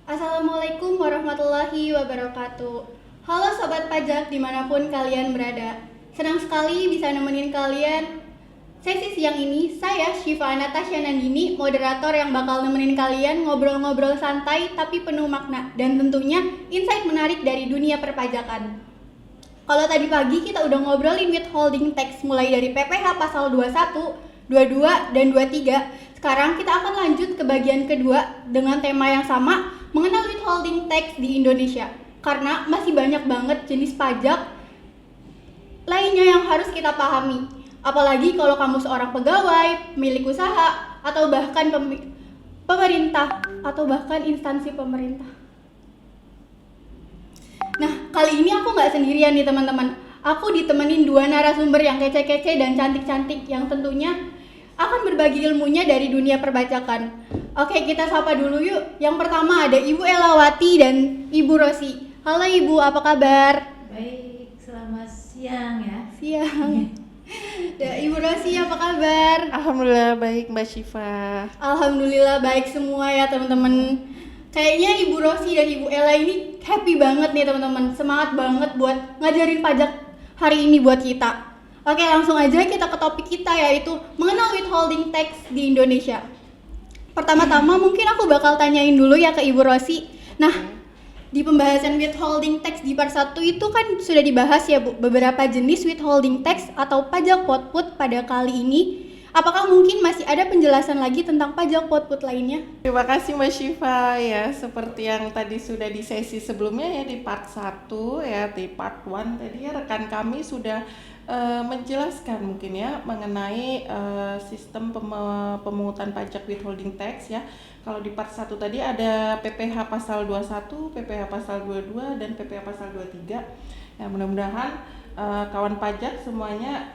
Assalamualaikum warahmatullahi wabarakatuh. Halo Sobat Pajak dimanapun kalian berada. Senang sekali bisa nemenin kalian sesi siang ini. Saya Syifa Natasha Nandini, moderator yang bakal nemenin kalian ngobrol-ngobrol santai tapi penuh makna dan tentunya insight menarik dari dunia perpajakan. Kalau tadi pagi kita udah ngobrolin withholding tax mulai dari PPh pasal 21, 22, dan 23. Sekarang kita akan lanjut ke bagian kedua dengan tema yang sama, mengenal withholding tax di Indonesia. Karena masih banyak banget jenis pajak lainnya yang harus kita pahami. Apalagi kalau kamu seorang pegawai, milik usaha, atau bahkan pemerintah, atau bahkan instansi pemerintah. Nah, kali ini aku nggak sendirian nih teman-teman. Aku ditemenin dua narasumber yang kece-kece dan cantik-cantik yang tentunya akan berbagi ilmunya dari dunia perpajakan. Oke, kita sapa dulu yuk. Yang pertama ada Ibu Elawati dan Ibu Rosi. Halo Ibu, apa kabar? Baik, selamat siang ya. Siang. Ya, Ibu Rosi, apa kabar? Alhamdulillah baik Mbak Syifa. Alhamdulillah baik semua ya teman-teman. Kayaknya Ibu Rosi dan Ibu Ella ini happy banget nih teman-teman. Semangat banget buat ngajarin pajak hari ini buat kita. Oke, langsung aja kita ke topik kita, yaitu mengenal withholding tax di Indonesia. Pertama-tama mungkin aku bakal tanyain dulu ya ke Ibu Rosi. Nah, di pembahasan withholding tax di part 1 itu kan sudah dibahas ya Bu, beberapa jenis withholding tax atau pajak potput pada kali ini. Apakah mungkin masih ada penjelasan lagi tentang pajak potput lainnya? Terima kasih Mbak Syifa ya, seperti yang tadi sudah di sesi sebelumnya ya, di part 1 ya, di part 1 tadi ya rekan kami sudah menjelaskan mungkin ya mengenai sistem pemungutan pajak withholding tax ya. Kalau di part 1 tadi ada PPh pasal 21, PPh pasal 22 dan PPh pasal 23. Ya, mudah-mudahan kawan pajak semuanya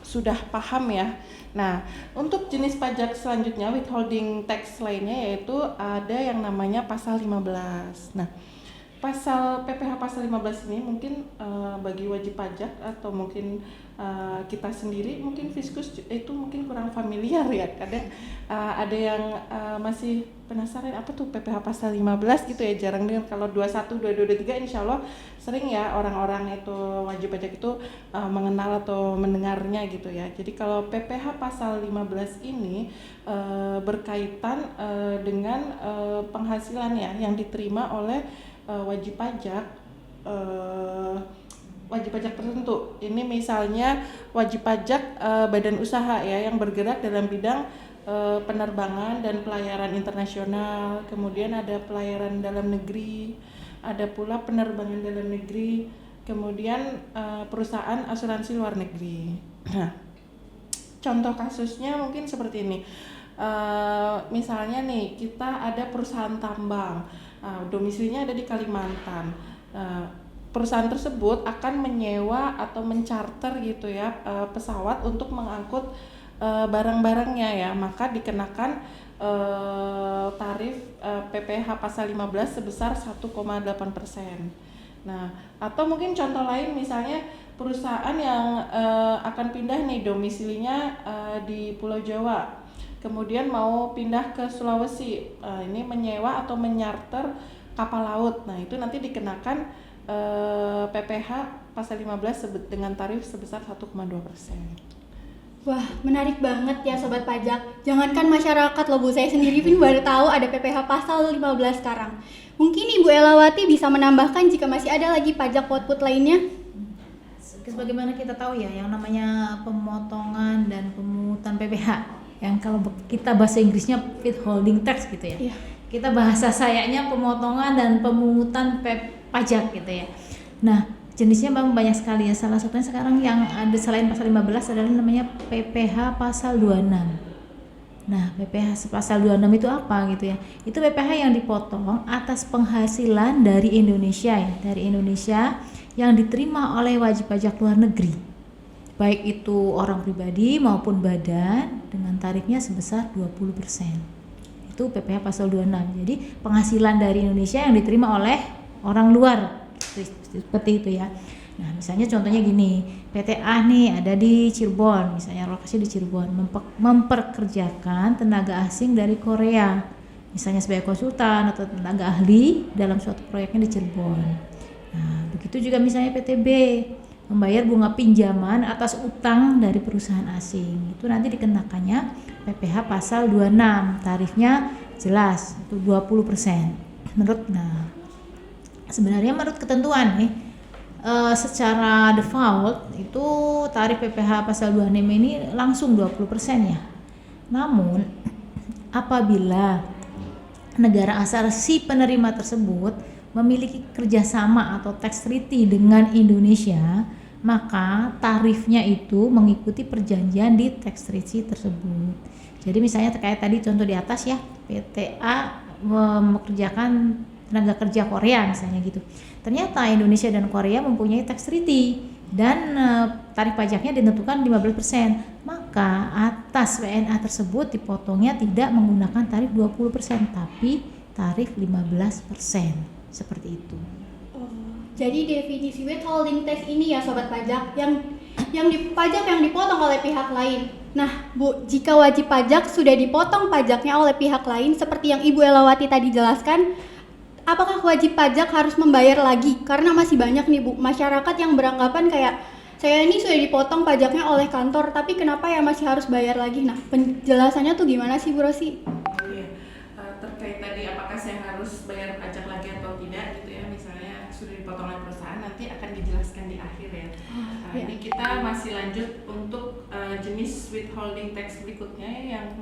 sudah paham ya. Nah, untuk jenis pajak selanjutnya withholding tax lainnya yaitu ada yang namanya pasal 15. Nah, pasal PPh pasal 15 ini mungkin bagi wajib pajak atau mungkin kita sendiri mungkin fiskus itu mungkin kurang familiar ya. Kadang ada yang masih penasaran apa tuh PPh pasal 15 gitu ya, jarang dengar. Kalau 21, 22, 23 insya Allah sering ya orang-orang itu wajib pajak itu mengenal atau mendengarnya gitu ya. Jadi kalau PPh pasal 15 ini berkaitan dengan penghasilan ya yang diterima oleh wajib pajak tertentu. Ini misalnya wajib pajak badan usaha ya yang bergerak dalam bidang penerbangan dan pelayaran internasional, kemudian ada pelayaran dalam negeri, ada pula penerbangan dalam negeri, kemudian perusahaan asuransi luar negeri. Nah, contoh kasusnya mungkin seperti ini. Misalnya nih kita ada perusahaan tambang, domisilinya ada di Kalimantan. Perusahaan tersebut akan menyewa atau mencarter gitu ya pesawat untuk mengangkut barang-barangnya ya, maka dikenakan tarif PPh pasal 15 sebesar 1,8%. Nah, atau mungkin contoh lain misalnya perusahaan yang akan pindah nih domisilinya di Pulau Jawa, kemudian mau pindah ke Sulawesi, ini menyewa atau menyarter kapal laut. Nah, itu nanti dikenakan PPh pasal 15 dengan tarif sebesar 1,2%. Wah, menarik banget ya Sobat Pajak. Jangankan masyarakat loh Bu, saya sendiri pun baru tahu ada PPh pasal 15 sekarang. Mungkin Ibu Elawati bisa menambahkan jika masih ada lagi pajak potput lainnya? Sebagaimana kita tahu ya, yang namanya pemotongan dan pemungutan PPh, yang kalau kita bahasa Inggrisnya withholding tax gitu ya. Iya. Kita bahasa sayanya pemotongan dan pemungutan pajak gitu ya. Nah, jenisnya memang banyak sekali ya. Salah satunya sekarang yang ada selain pasal 15 adalah namanya PPh pasal 26. Nah, PPh pasal 26 itu apa gitu ya? Itu PPh yang dipotong atas penghasilan dari Indonesia ya, dari Indonesia yang diterima oleh wajib pajak luar negeri. Baik itu orang pribadi maupun badan dengan tarifnya sebesar 20%. Itu PPh pasal 26. Jadi, penghasilan dari Indonesia yang diterima oleh orang luar. Seperti itu ya. Nah, misalnya contohnya gini, PT A nih ada di Cirebon, misalnya lokasi di Cirebon, memperkerjakan tenaga asing dari Korea misalnya sebagai konsultan atau tenaga ahli dalam suatu proyeknya di Cirebon. Nah, begitu juga misalnya PTB membayar bunga pinjaman atas utang dari perusahaan asing. Itu nanti dikenakannya PPh pasal 26. Tarifnya jelas, itu 20%. Sebenarnya menurut ketentuan nih, secara default itu tarif PPh pasal 26 ini langsung 20% ya. Namun apabila negara asal si penerima tersebut memiliki kerjasama atau tax treaty dengan Indonesia, maka tarifnya itu mengikuti perjanjian di tax treaty tersebut. Jadi misalnya terkait tadi contoh di atas ya, PTA mengerjakan tenaga kerja Korea misalnya gitu. Ternyata Indonesia dan Korea mempunyai tax treaty dan tarif pajaknya ditentukan 15%. Maka atas WNA tersebut dipotongnya tidak menggunakan tarif 20%, tapi tarif 15%. Seperti itu. Jadi definisi withholding tax ini ya sobat pajak yang pajak yang dipotong oleh pihak lain. Nah, Bu, jika wajib pajak sudah dipotong pajaknya oleh pihak lain seperti yang Ibu Elawati tadi jelaskan, apakah wajib pajak harus membayar lagi? Karena masih banyak nih Bu, masyarakat yang beranggapan kayak saya ini sudah dipotong pajaknya oleh kantor, tapi kenapa ya masih harus bayar lagi? Nah, penjelasannya tuh gimana sih Bu Rosi? Terkait tadi apakah saya harus bayar pajak lagi atau tidak gitu ya, misalnya sudah dipotong oleh perusahaan, nanti akan dijelaskan di akhir ya. Ini kita masih lanjut untuk jenis withholding tax berikutnya yang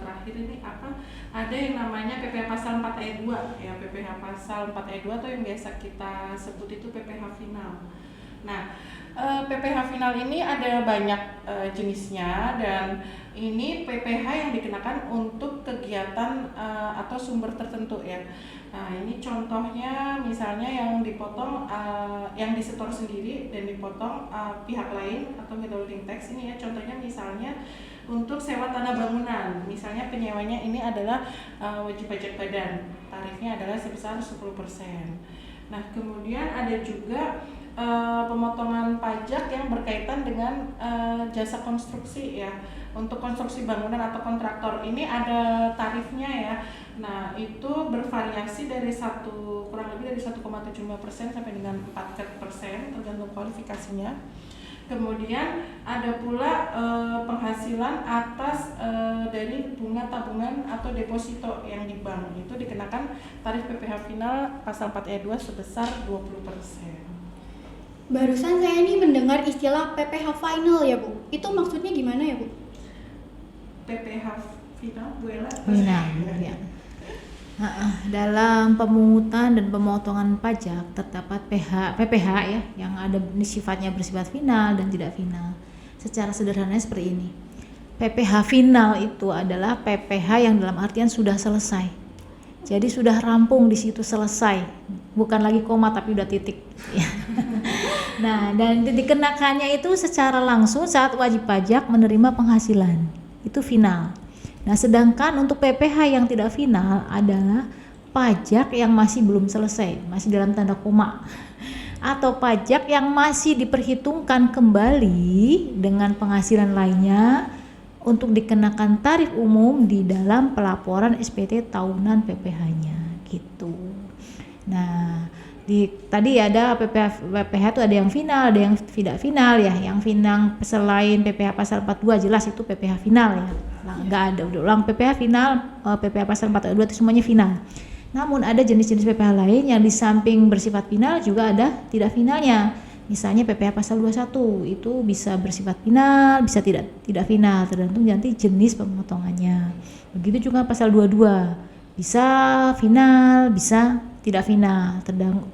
terakhir ini apa? Ada yang namanya PPh pasal 4 ayat 2 ya, PPh pasal 4 ayat 2 atau yang biasa kita sebut itu PPh final. Nah, PPh final ini ada banyak jenisnya, dan ini PPh yang dikenakan untuk kegiatan atau sumber tertentu ya. Nah, ini contohnya misalnya yang dipotong, yang disetor sendiri dan dipotong pihak lain atau withholding tax ini ya. Contohnya misalnya untuk sewa tanah bangunan, misalnya penyewanya ini adalah wajib pajak badan, tarifnya adalah sebesar 10%. Nah, kemudian ada juga pemotongan pajak yang berkaitan dengan jasa konstruksi ya. Untuk konstruksi bangunan atau kontraktor ini ada tarifnya ya. Nah, itu bervariasi dari kurang lebih dari 1,75% sampai dengan 4% tergantung kualifikasinya. Kemudian ada pula penghasilan atas dari bunga tabungan atau deposito yang di bank, itu dikenakan tarif PPh final pasal 4 ayat 2 sebesar 20%. Barusan saya ini mendengar istilah PPh final ya Bu. Itu maksudnya gimana ya Bu? PPh final, Bu Ella? Final, ya. Dalam pemungutan dan pemotongan pajak terdapat PPh ya, yang ada sifatnya bersifat final dan tidak final. Secara sederhananya seperti ini. PPh final itu adalah PPh yang dalam artian sudah selesai. Jadi sudah rampung di situ, selesai. Bukan lagi koma tapi udah titik. Nah, dan dikenakannya itu secara langsung saat wajib pajak menerima penghasilan. Itu final. Nah, sedangkan untuk PPh yang tidak final adalah pajak yang masih belum selesai, masih dalam tanda koma, atau pajak yang masih diperhitungkan kembali dengan penghasilan lainnya untuk dikenakan tarif umum di dalam pelaporan SPT tahunan PPh-nya gitu. Nah, tadi ada PPh itu ada yang final, ada yang tidak final ya. Yang final selain PPh pasal 42 jelas itu PPh final ya. Nggak ada udah ulang PPh final, PPh pasal 42 itu semuanya final. Namun ada jenis-jenis PPh lain yang di samping bersifat final juga ada tidak finalnya. Misalnya PPh pasal 21 itu bisa bersifat final, bisa tidak final, tergantung nanti jenis pemotongannya. Begitu juga pasal 22 bisa final, bisa tidak final,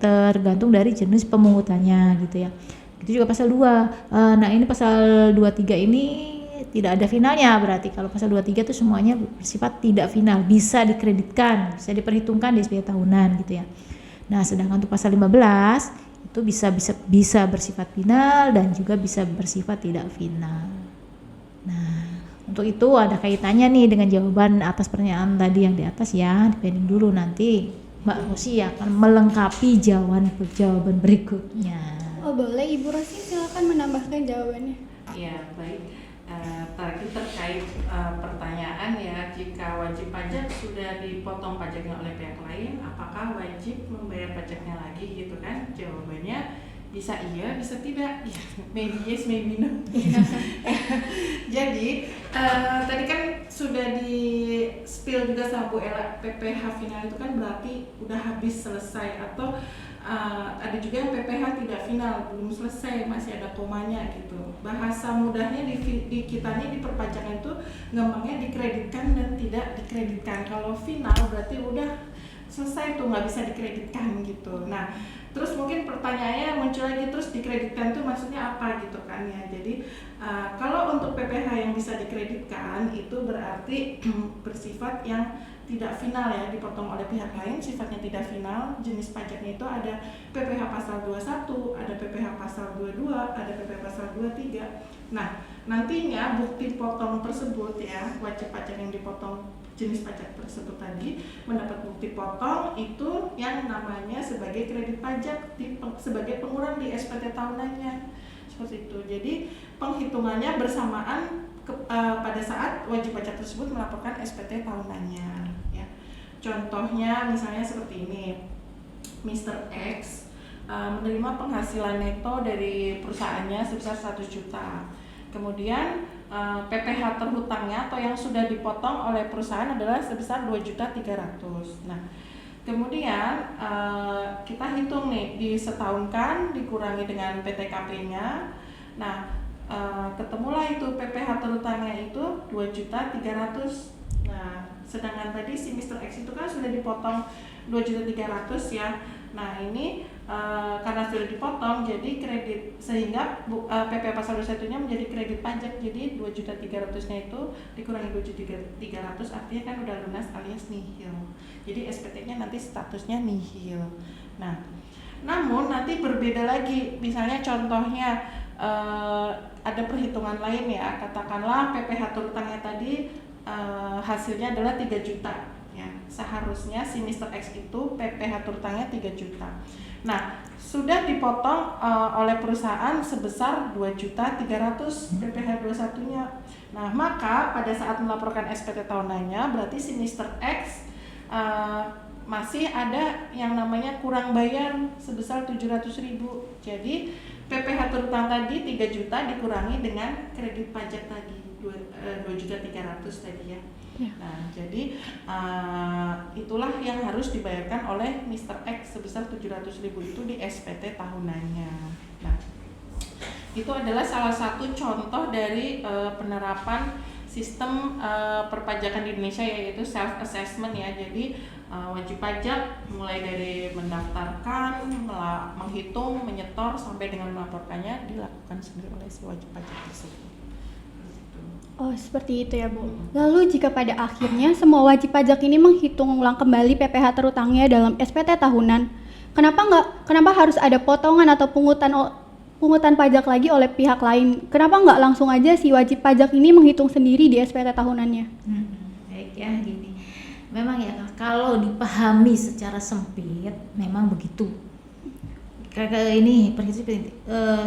tergantung dari jenis pemungutannya gitu ya. Itu juga pasal 2. Nah, ini pasal 23 ini tidak ada finalnya, berarti kalau pasal 23 itu semuanya bersifat tidak final, bisa dikreditkan, bisa diperhitungkan di SPT tahunan gitu ya. Nah, sedangkan untuk pasal 15 itu bisa bersifat final dan juga bisa bersifat tidak final. Nah, untuk itu ada kaitannya nih dengan jawaban atas pertanyaan tadi yang di atas ya. Dipending dulu, nanti Mbak Rosi akan melengkapi jawaban berikutnya. Oh boleh, Ibu Rosi silakan menambahkan jawabannya. Ya, baik. Tadi terkait pertanyaan ya, jika wajib pajak sudah dipotong pajaknya oleh pihak lain, apakah wajib membayar pajaknya lagi gitu kan? Jawabannya bisa iya, bisa tidak. Ya, maybe yes, maybe no. Jadi tadi kan sudah di spill juga sama Bu Ella, PPh final itu kan berarti udah habis selesai, atau ada juga yang PPh tidak final, belum selesai, masih ada komanya gitu. Bahasa mudahnya di kita nih di perpajakan itu gampangnya dikreditkan dan tidak dikreditkan. Kalau final berarti udah selesai tuh, nggak bisa dikreditkan gitu. Nah, terus mungkin pertanyaannya muncul lagi, terus dikreditkan tuh maksudnya apa gitu kan ya. Jadi kalau untuk PPh yang bisa dikreditkan itu berarti bersifat yang tidak final ya, dipotong oleh pihak lain, sifatnya tidak final. Jenis pajaknya itu ada PPh pasal 21, ada PPh pasal 22, ada PPh pasal 23. Nah, nantinya bukti potong tersebut ya, wajib pajak yang dipotong jenis pajak tersebut tadi mendapat bukti potong itu yang namanya sebagai kredit pajak sebagai pengurangan di SPT tahunannya, seperti itu. Jadi penghitungannya bersamaan pada saat wajib pajak tersebut melaporkan SPT tahunannya ya. Contohnya misalnya seperti ini, Mr. X menerima penghasilan neto dari perusahaannya sebesar 1 juta. Kemudian PPh terhutangnya atau yang sudah dipotong oleh perusahaan adalah sebesar 2.300.000. Nah, kemudian kita hitung nih, disetahunkan dikurangi dengan PTKP-nya. Nah, ketemulah itu PPh terhutangnya itu 2.300.000. Nah, sedangkan tadi si Mr. X itu kan sudah dipotong 2.300.000 ya. Nah, ini karena sudah dipotong jadi kredit, sehingga PPh pasal 21-nya menjadi kredit pajak. Jadi 2.300.000-nya itu dikurangi 2.300 artinya kan udah lunas alias nihil. Jadi SPT-nya nanti statusnya nihil. Nah, namun nanti berbeda lagi. Misalnya contohnya ada perhitungan lain ya, katakanlah PPh terhutangnya tadi hasilnya adalah 3 juta ya. Seharusnya si Mr. X itu PPh terhutangnya 3 juta. Nah, sudah dipotong oleh perusahaan sebesar 2.300.000 PPh 21-nya. Nah, maka pada saat melaporkan SPT tahunannya berarti si Mr. X masih ada yang namanya kurang bayar sebesar 700.000. Jadi PPh terhutang tadi 3 juta dikurangi dengan kredit pajak tadi 2.300.000 tadi ya. Nah, jadi itulah yang harus dibayarkan oleh Mr. X sebesar 700.000 itu di SPT tahunannya. Nah, itu adalah salah satu contoh dari penerapan sistem perpajakan di Indonesia, yaitu self assessment ya. Jadi wajib pajak mulai dari mendaftarkan, menghitung, menyetor sampai dengan melaporkannya dilakukan sendiri oleh si wajib pajak tersebut. Oh, seperti itu ya, Bu. Lalu jika pada akhirnya semua wajib pajak ini menghitung ulang kembali PPh terhutangnya dalam SPT tahunan, kenapa harus ada potongan atau pungutan pajak lagi oleh pihak lain? Kenapa nggak langsung aja si wajib pajak ini menghitung sendiri di SPT tahunannya? Baik ya, gini. Memang ya, kalau dipahami secara sempit memang begitu. Kayak ini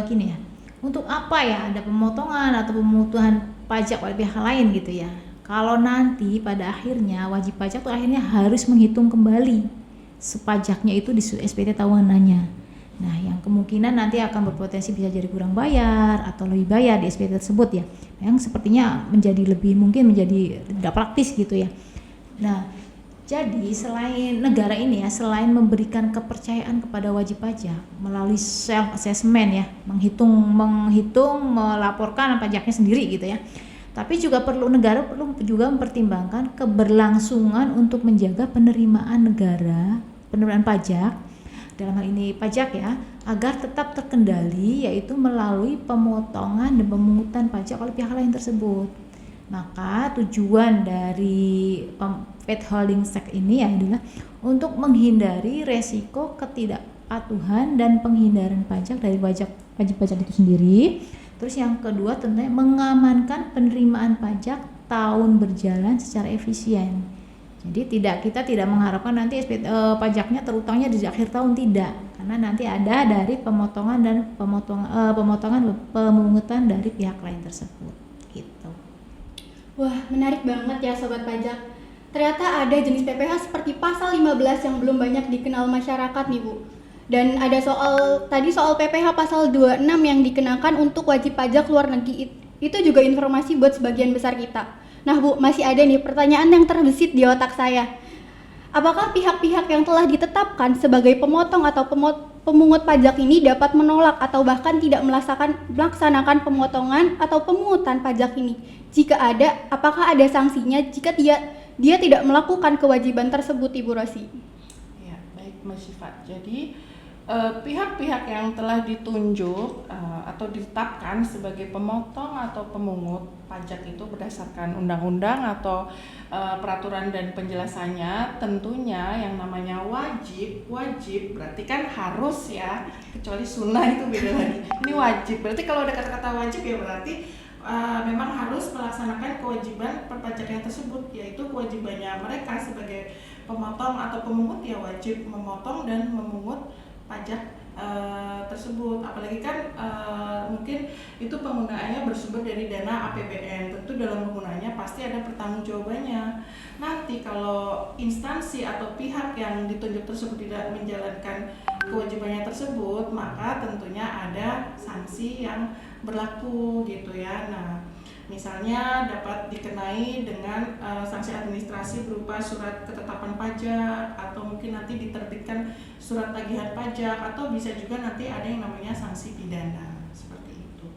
gini ya. Untuk apa ya ada pemotongan atau pemutuhan pajak oleh pihak lain gitu ya? Kalau nanti pada akhirnya wajib pajak tuh akhirnya harus menghitung kembali sepajaknya itu di SPT tahunannya. Nah, yang kemungkinan nanti akan berpotensi bisa jadi kurang bayar atau lebih bayar di SPT tersebut ya. Yang sepertinya menjadi tidak praktis gitu ya. Nah, jadi selain negara ini ya, selain memberikan kepercayaan kepada wajib pajak melalui self assessment ya, menghitung, melaporkan pajaknya sendiri gitu ya. Tapi juga negara perlu juga mempertimbangkan keberlangsungan untuk menjaga penerimaan pajak dalam hal ini pajak ya, agar tetap terkendali, yaitu melalui pemotongan dan pemungutan pajak oleh pihak lain tersebut. Maka tujuan dari withholding tax ini adalah untuk menghindari resiko ketidakpatuhan dan penghindaran pajak dari wajib pajak itu sendiri. Terus yang kedua tentunya mengamankan penerimaan pajak tahun berjalan secara efisien. Jadi kita tidak mengharapkan nanti pajaknya terutangnya di akhir tahun, tidak, karena nanti ada dari pemotongan pemungutan dari pihak lain tersebut. gitu. Wah, menarik banget ya Sobat Pajak. Ternyata ada jenis PPh seperti pasal 15 yang belum banyak dikenal masyarakat nih Bu. Dan ada soal PPh pasal 26 yang dikenakan untuk wajib pajak luar negeri. Itu juga informasi buat sebagian besar kita. Nah Bu, masih ada nih pertanyaan yang terbesit di otak saya. Apakah pihak-pihak yang telah ditetapkan sebagai pemotong atau pemungut pajak ini dapat menolak atau bahkan tidak melaksanakan pemotongan atau pemungutan pajak ini? Jika ada, apakah ada sanksinya jika dia tidak melakukan kewajiban tersebut, Ibu Rosi? Ya, baik Mbak Syifa. Jadi pihak-pihak yang telah ditunjuk atau ditetapkan sebagai pemotong atau pemungut pajak itu berdasarkan undang-undang atau peraturan dan penjelasannya, tentunya yang namanya wajib berarti kan harus ya, kecuali sunnah itu beda lagi. Ini wajib, berarti kalau ada kata-kata wajib ya berarti memang harus melaksanakan kewajiban perpajakan tersebut, yaitu kewajibannya mereka sebagai pemotong atau pemungut ya wajib memotong dan memungut pajak tersebut. Apalagi kan mungkin itu penggunaannya bersumber dari dana APBN, tentu dalam penggunaannya pasti ada pertanggungjawabannya. Nanti kalau instansi atau pihak yang ditunjuk tersebut tidak menjalankan kewajibannya tersebut, maka tentunya ada sanksi yang berlaku gitu ya. Nah, misalnya dapat dikenai dengan sanksi administrasi berupa surat ketetapan pajak, atau mungkin nanti diterbitkan surat tagihan pajak, atau bisa juga nanti ada yang namanya sanksi pidana seperti itu.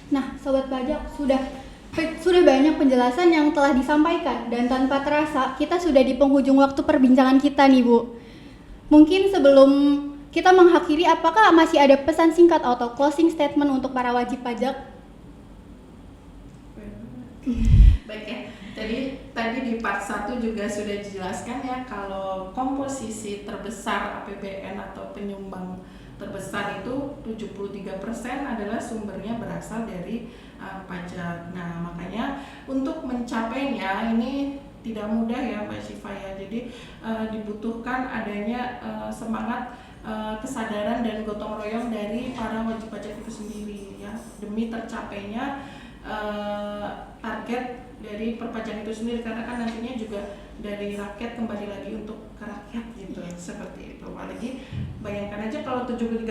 Nah, Sobat Pajak, sudah banyak penjelasan yang telah disampaikan, dan tanpa terasa kita sudah di penghujung waktu perbincangan kita nih Bu. Mungkin sebelum kita mengakhiri, apakah masih ada pesan singkat atau closing statement untuk para wajib pajak? Baik ya, jadi tadi di part 1 juga sudah dijelaskan ya, kalau komposisi terbesar APBN atau penyumbang terbesar itu 73% adalah sumbernya berasal dari pajak. Nah, makanya untuk mencapainya ini tidak mudah ya Mbak Syifa ya. Jadi dibutuhkan adanya semangat, kesadaran dan gotong royong dari para wajib pajak itu sendiri ya, demi tercapainya target dari perpajakan itu sendiri, karena kan nantinya juga dari rakyat kembali lagi untuk ke rakyat gitu, seperti itu. Apalagi bayangkan aja kalau 73%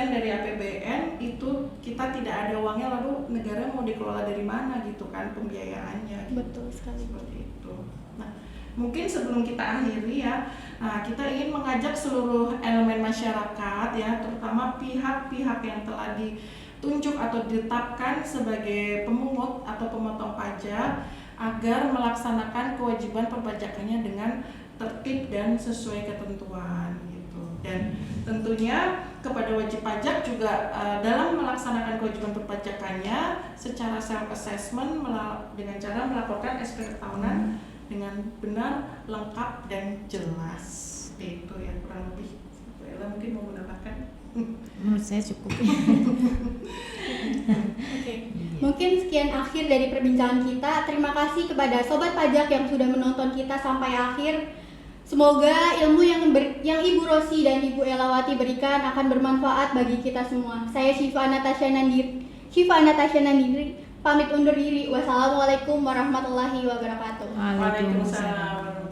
dari APBN itu kita tidak ada uangnya, lalu negara mau dikelola dari mana gitu kan pembiayaannya gitu. Betul sekali. Seperti itu. Nah, mungkin sebelum kita akhiri ya, kita ingin mengajak seluruh elemen masyarakat ya, terutama pihak-pihak yang telah ditunjuk atau ditetapkan sebagai pemungut atau pemotong pajak agar melaksanakan kewajiban perpajakannya dengan tertib dan sesuai ketentuan gitu. Dan tentunya kepada wajib pajak juga dalam melaksanakan kewajiban perpajakannya secara self assessment dengan cara melaporkan SPT tahunan dengan benar, lengkap dan jelas. Itu ya kurang lebih. Ella mungkin mau menambahkan. Menurut saya cukup. Oke. Mungkin sekian akhir dari perbincangan kita. Terima kasih kepada Sobat Pajak yang sudah menonton kita sampai akhir. Semoga ilmu yang Ibu Rosi dan Ibu Elawati berikan akan bermanfaat bagi kita semua. Saya Syifa Anatasya Nandiri, pamit undur diri. Wassalamualaikum warahmatullahi wabarakatuh. Waalaikumsalam.